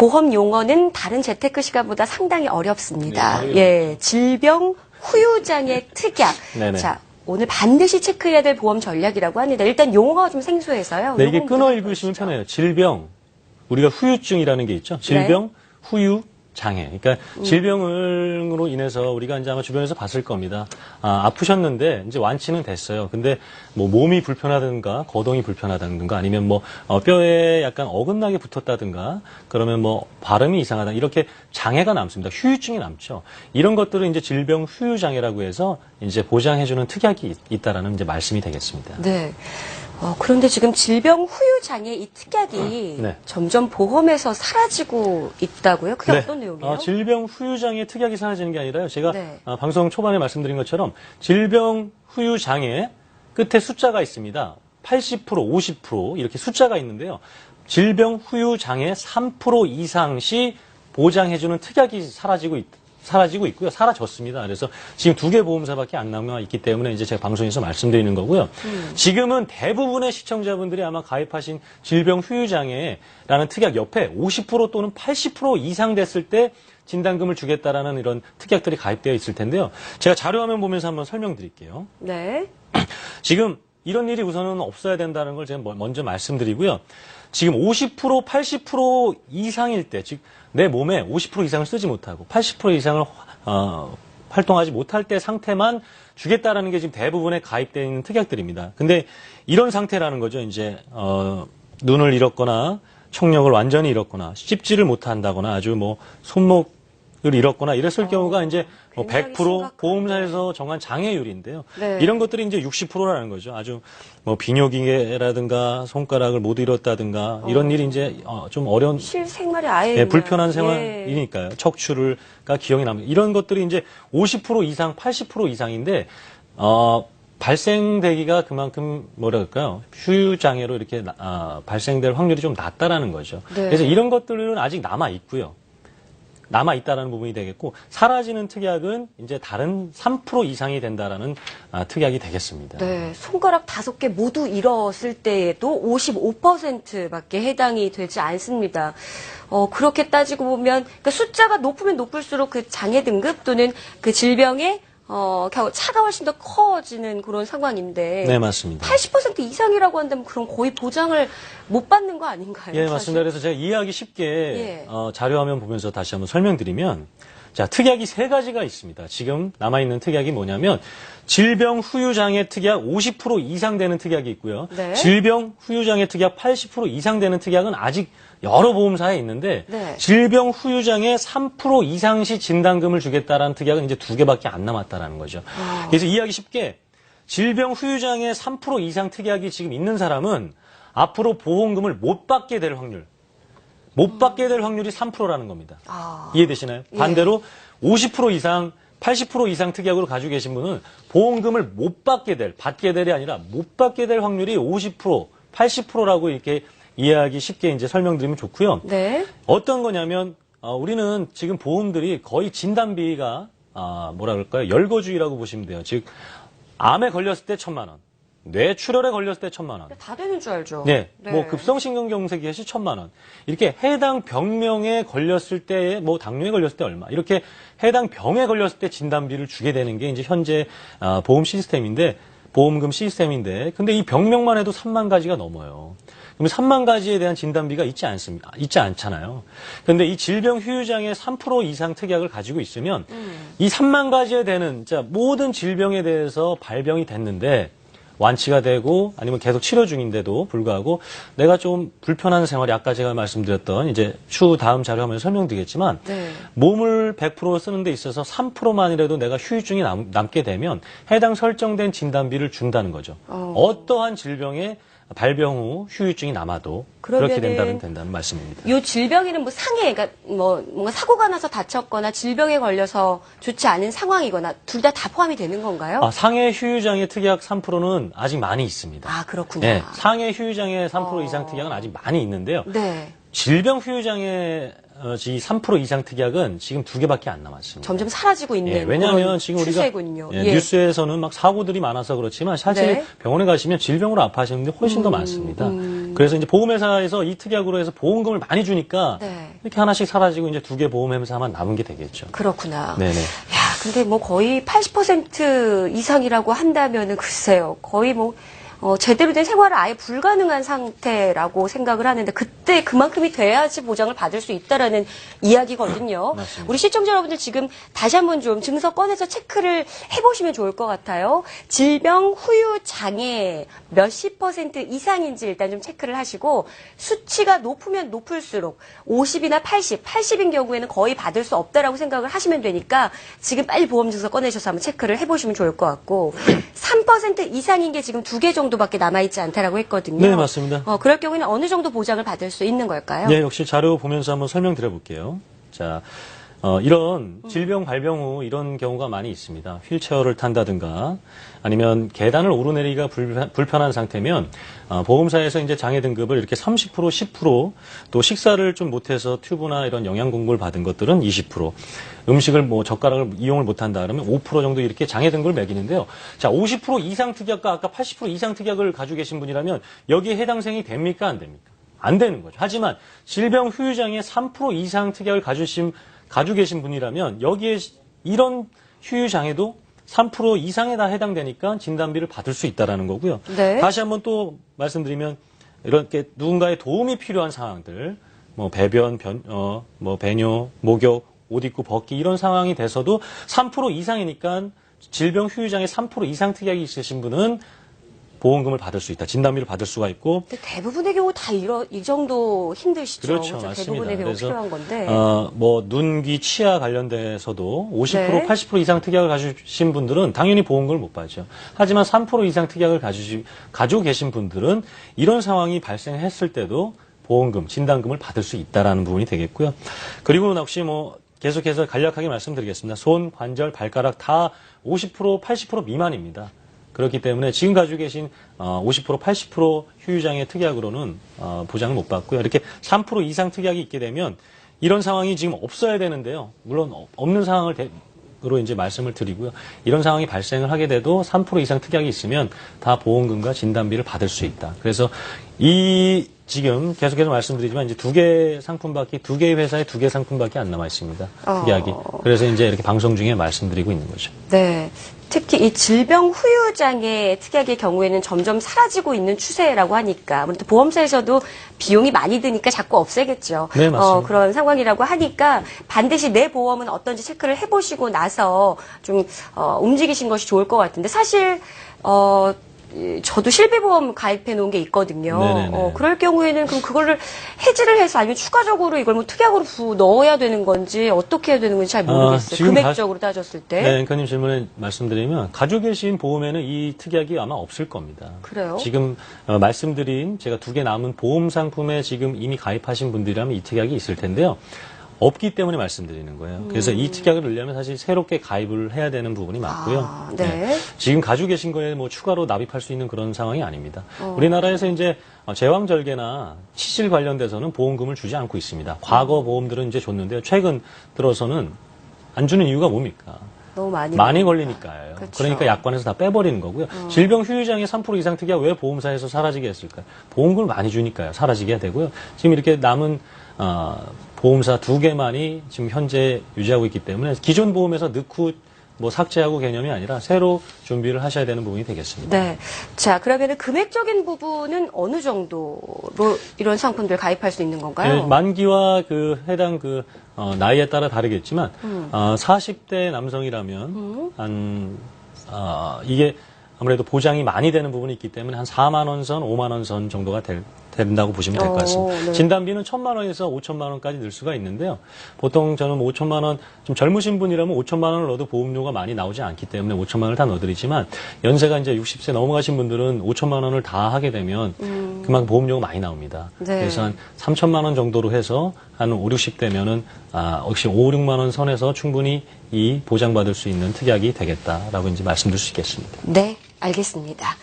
보험 용어는 다른 재테크 시간보다 상당히 어렵습니다. 네, 예, 질병 후유장애 특약. 네네. 자, 오늘 반드시 체크해야 될 보험 전략이라고 합니다. 일단 용어가 좀 생소해서요. 네, 이게 끊어 읽으시면 편해요. 질병, 우리가 후유증이라는 게 있죠. 질병, 네. 후유, 장애. 그러니까 질병으로 인해서 우리가 이제 아마 주변에서 봤을 겁니다. 아프셨는데 이제 완치는 됐어요. 근데 뭐 몸이 불편하든가 거동이 불편하다든가 아니면 뭐 뼈에 약간 어긋나게 붙었다든가 그러면 뭐 발음이 이상하다 이렇게 장애가 남습니다. 후유증이 남죠. 이런 것들은 이제 질병 후유 장애라고 해서 이제 보장해주는 특약이 있다라는 이제 말씀이 되겠습니다. 네. 그런데 지금 질병 후유 장애 이 특약이 네. 점점 보험에서 사라지고 있다고요? 그게 네. 어떤 내용이에요? 질병 후유 장애 특약이 사라지는 게 아니라요. 제가 네. 방송 초반에 말씀드린 것처럼 질병 후유 장애 끝에 숫자가 있습니다. 80%, 50% 이렇게 숫자가 있는데요. 질병 후유 장애 3% 이상 시 보장해주는 특약이 사라지고 있고요. 사라졌습니다. 그래서 지금 2개 보험사밖에 안 남아 있기 때문에 이제 제가 방송에서 말씀드리는 거고요. 지금은 대부분의 시청자분들이 아마 가입하신 질병 후유장애라는 특약 옆에 50% 또는 80% 이상 됐을 때 진단금을 주겠다라는 이런 특약들이 가입되어 있을 텐데요. 제가 자료화면 보면서 한번 설명드릴게요. 네. 지금 이런 일이 우선은 없어야 된다는 걸 제가 먼저 말씀드리고요. 지금 50%, 80% 이상일 때, 즉 내 몸에 50% 이상을 쓰지 못하고 80% 이상을 활동하지 못할 때 상태만 주겠다라는 게 지금 대부분에 가입되어 있는 특약들입니다. 근데 이런 상태라는 거죠. 이제 눈을 잃었거나 청력을 완전히 잃었거나 씹지를 못한다거나 아주 뭐 손목을 잃었거나 이랬을 경우가 이제 뭐 100% 보험사에서 정한 장애율인데요. 네. 이런 것들이 이제 60%라는 거죠. 아주 뭐 비뇨기계라든가 손가락을 못 잃었다든가 이런 일이 이제 좀 어려운 실생활이 아예 네, 불편한 예. 생활이니까요. 척추가 기억이 남는 이런 것들이 이제 50% 이상, 80% 이상인데 발생되기가 그만큼 뭐랄까요 후유 장애로 이렇게 발생될 확률이 좀 낮다라는 거죠. 네. 그래서 이런 것들은 아직 남아 있고요. 남아 있다라는 부분이 되겠고 사라지는 특약은 이제 다른 3% 이상이 된다라는 특약이 되겠습니다. 네, 손가락 5개 모두 잃었을 때에도 55%밖에 해당이 되지 않습니다. 그렇게 따지고 보면 그러니까 숫자가 높으면 높을수록 그 장애 등급 또는 그 질병의 차가 훨씬 더 커지는 그런 상황인데. 네, 맞습니다. 80% 이상이라고 한다면 그럼 거의 보장을 못 받는 거 아닌가요? 예, 사실? 맞습니다. 그래서 제가 이해하기 쉽게 예. 자료화면 보면서 다시 한번 설명드리면 자, 특약이 3가지가 있습니다. 지금 남아있는 특약이 뭐냐면 질병 후유장애 특약 50% 이상 되는 특약이 있고요. 네. 질병 후유장애 특약 80% 이상 되는 특약은 아직 여러 보험사에 있는데 네. 질병 후유장애 3% 이상 시 진단금을 주겠다라는 특약은 이제 2개밖에 안 남았다라는 거죠. 그래서 이해하기 쉽게 질병 후유장애 3% 이상 특약이 지금 있는 사람은 앞으로 보험금을 못 받게 될 확률이 3%라는 겁니다. 이해되시나요? 예. 반대로 50% 이상, 80% 이상 특약으로 가지고 계신 분은 보험금을 못 받게 될이 아니라 못 받게 될 확률이 50%, 80%라고 이렇게 이해하기 쉽게 이제 설명드리면 좋고요. 네. 어떤 거냐면 우리는 지금 보험들이 거의 진단비가 뭐라 그럴까요? 열거주의라고 보시면 돼요. 즉 암에 걸렸을 때 1,000만 원, 뇌출혈에 걸렸을 때 1,000만 원. 다 되는 줄 알죠. 네, 뭐 급성신경경색이 시 1,000만 원. 이렇게 해당 병명에 걸렸을 때, 뭐 당뇨에 걸렸을 때 얼마. 이렇게 해당 병에 걸렸을 때 진단비를 주게 되는 게 이제 현재 보험금 시스템인데, 근데 이 병명만 해도 3만 가지가 넘어요. 그럼 3만 가지에 대한 진단비가 있지 않잖아요. 그런데 이 질병 후유장애 3% 이상 특약을 가지고 있으면 이 3만 가지에 되는 모든 질병에 대해서 발병이 됐는데 완치가 되고 아니면 계속 치료 중인데도 불구하고 내가 좀 불편한 생활이 아까 제가 말씀드렸던 이제 추후 다음 자료 하면서 설명드리겠지만 네. 몸을 100% 쓰는 데 있어서 3%만이라도 내가 후유증이 남게 되면 해당 설정된 진단비를 준다는 거죠. 어떠한 질병에 발병 후 후유증이 남아도 그렇게 된다는 말씀입니다. 이 질병에는 뭐 상해, 그러니까 뭐 뭔가 사고가 나서 다쳤거나 질병에 걸려서 좋지 않은 상황이거나 둘 다 포함이 되는 건가요? 상해 후유장애 특약 3%는 아직 많이 있습니다. 그렇군요. 네, 상해 후유장애 3% 이상 특약은 아직 많이 있는데요. 네. 질병 후유장애 3% 이상 특약은 지금 2개밖에 안 남았습니다. 점점 사라지고 있는 왜냐하면 지금 추세군요. 우리가 뉴스에서는 막 사고들이 많아서 그렇지만 사실 네. 병원에 가시면 질병으로 아파하시는 분들이 훨씬 더 많습니다. 그래서 이제 보험회사에서 이 특약으로 해서 보험금을 많이 주니까 네. 이렇게 하나씩 사라지고 이제 2개 보험회사만 남은 게 되겠죠. 그렇구나. 네네. 야, 근데 뭐 거의 80% 이상이라고 한다면은 글쎄요. 거의 뭐 제대로 된 생활을 아예 불가능한 상태라고 생각을 하는데 그때 그만큼이 돼야지 보장을 받을 수 있다라는 이야기거든요. 맞습니다. 우리 시청자 여러분들 지금 다시 한번 좀 증서 꺼내서 체크를 해보시면 좋을 것 같아요. 질병 후유 장애 몇십 % 이상인지 일단 좀 체크를 하시고 수치가 높으면 높을수록 50이나 80인 경우에는 거의 받을 수 없다라고 생각을 하시면 되니까 지금 빨리 보험 증서 꺼내셔서 한번 체크를 해보시면 좋을 것 같고 3% 이상인 게 지금 2개 정도밖에 남아있지 않다라고 했거든요. 네, 맞습니다. 그럴 경우에는 어느 정도 보장을 받을 수 있는 걸까요? 네, 역시 자료 보면서 한번 설명드려 볼게요. 자, 이런 질병 발병 후 이런 경우가 많이 있습니다. 휠체어를 탄다든가 아니면 계단을 오르내리기가 불편한 상태면 보험사에서 이제 장애 등급을 이렇게 30%, 10%, 또 식사를 좀 못해서 튜브나 이런 영양 공급을 받은 것들은 20%, 음식을 뭐 젓가락을 이용을 못한다 그러면 5% 정도 이렇게 장애 등급을 매기는데요. 자, 50% 이상 특약과 아까 80% 이상 특약을 가지고 계신 분이라면 여기에 해당생이 됩니까? 안 됩니까? 안 되는 거죠. 하지만 질병 후유장애 3% 이상 특약을 가지고 계신 분이라면 여기에 이런 후유장애도 3% 이상에 다 해당되니까 진단비를 받을 수 있다는 거고요. 네. 다시 한번 또 말씀드리면 이렇게 누군가의 도움이 필요한 상황들, 뭐 배변, 뭐 배뇨, 목욕, 옷 입고 벗기 이런 상황이 돼서도 3% 이상이니까 질병 후유장애 3% 이상 특약이 있으신 분은 보험금을 받을 수 있다. 진단비를 받을 수가 있고. 근데 대부분의 경우 다 이 정도 힘드시죠. 그렇죠. 그렇죠? 맞습니다. 대부분의 경우 그래서, 필요한 건데. 뭐, 눈, 귀, 치아 관련돼서도 50%, 네. 80% 이상 특약을 가지신 분들은 당연히 보험금을 못 받죠. 하지만 3% 이상 특약을 가지고 계신 분들은 이런 상황이 발생했을 때도 보험금, 진단금을 받을 수 있다라는 부분이 되겠고요. 그리고 역시 뭐, 계속해서 간략하게 말씀드리겠습니다. 손, 관절, 발가락 다 50%, 80% 미만입니다. 그렇기 때문에 지금 가지고 계신 50%, 80% 후유장애 특약으로는 보장을 못 받고요. 이렇게 3% 이상 특약이 있게 되면 이런 상황이 지금 없어야 되는데요. 물론 없는 상황으로 이제 말씀을 드리고요. 이런 상황이 발생을 하게 돼도 3% 이상 특약이 있으면 다 보험금과 진단비를 받을 수 있다. 그래서 지금 계속해서 말씀드리지만 이제 2개 회사에 2개 상품밖에 안 남아 있습니다. 특약이. 그래서 이제 이렇게 방송 중에 말씀드리고 있는 거죠. 네. 특히 이 질병 후유장애 특약의 경우에는 점점 사라지고 있는 추세라고 하니까 아무래도 보험사에서도 비용이 많이 드니까 자꾸 없애겠죠. 네, 맞습니다. 그런 상황이라고 하니까 반드시 내 보험은 어떤지 체크를 해보시고 나서 좀 움직이신 것이 좋을 것 같은데 사실 저도 실비보험 가입해 놓은 게 있거든요. 네네네. 그럴 경우에는 그럼 그거를 해지를 해서 아니면 추가적으로 이걸 뭐 특약으로 넣어야 되는 건지 어떻게 해야 되는 건지 잘 모르겠어요. 지금 금액적으로 따졌을 때. 네, 앵커님 질문에 말씀드리면 가지고 계신 보험에는 이 특약이 아마 없을 겁니다. 그래요? 지금 말씀드린 제가 2개 남은 보험 상품에 지금 이미 가입하신 분들이라면 이 특약이 있을 텐데요. 없기 때문에 말씀드리는 거예요. 그래서 이 특약을 넣으려면 사실 새롭게 가입을 해야 되는 부분이 많고요. 네. 지금 가지고 계신 거에 뭐 추가로 납입할 수 있는 그런 상황이 아닙니다. 우리나라에서 이제 제왕절개나 치질 관련돼서는 보험금을 주지 않고 있습니다. 과거 보험들은 이제 줬는데요. 최근 들어서는 안 주는 이유가 뭡니까? 너무 많이 걸리니까요. 그렇죠. 그러니까 약관에서 다 빼버리는 거고요. 질병 후유장애 3% 이상 특약 왜 보험사에서 사라지게 했을까요? 보험금을 많이 주니까요. 사라지게 되고요. 지금 이렇게 남은 보험사 2개만이 지금 현재 유지하고 있기 때문에 기존 보험에서 넣고 뭐 삭제하고 개념이 아니라 새로 준비를 하셔야 되는 부분이 되겠습니다. 네. 자, 그러면은 금액적인 부분은 어느 정도로 이런 상품들 가입할 수 있는 건가요? 네, 만기와 해당 나이에 따라 다르겠지만 40대 남성이라면 이게 아무래도 보장이 많이 되는 부분이 있기 때문에 한 4만 원 선, 5만 원 선 정도가 된다고 보시면 될 것 같습니다. 네. 진단비는 1,000만 원에서 5,000만 원까지 늘 수가 있는데요. 보통 저는 5,000만 원, 좀 젊으신 분이라면 5,000만 원을 넣어도 보험료가 많이 나오지 않기 때문에 5,000만 원을 다 넣어드리지만 연세가 이제 60세 넘어가신 분들은 5,000만 원을 다 하게 되면 그만큼 보험료가 많이 나옵니다. 네. 그래서 한 3,000만 원 정도로 해서 한 5, 60대면은 역시 5, 6만 원 선에서 충분히 이 보장받을 수 있는 특약이 되겠다라고 이제 말씀드릴 수 있겠습니다. 네, 알겠습니다.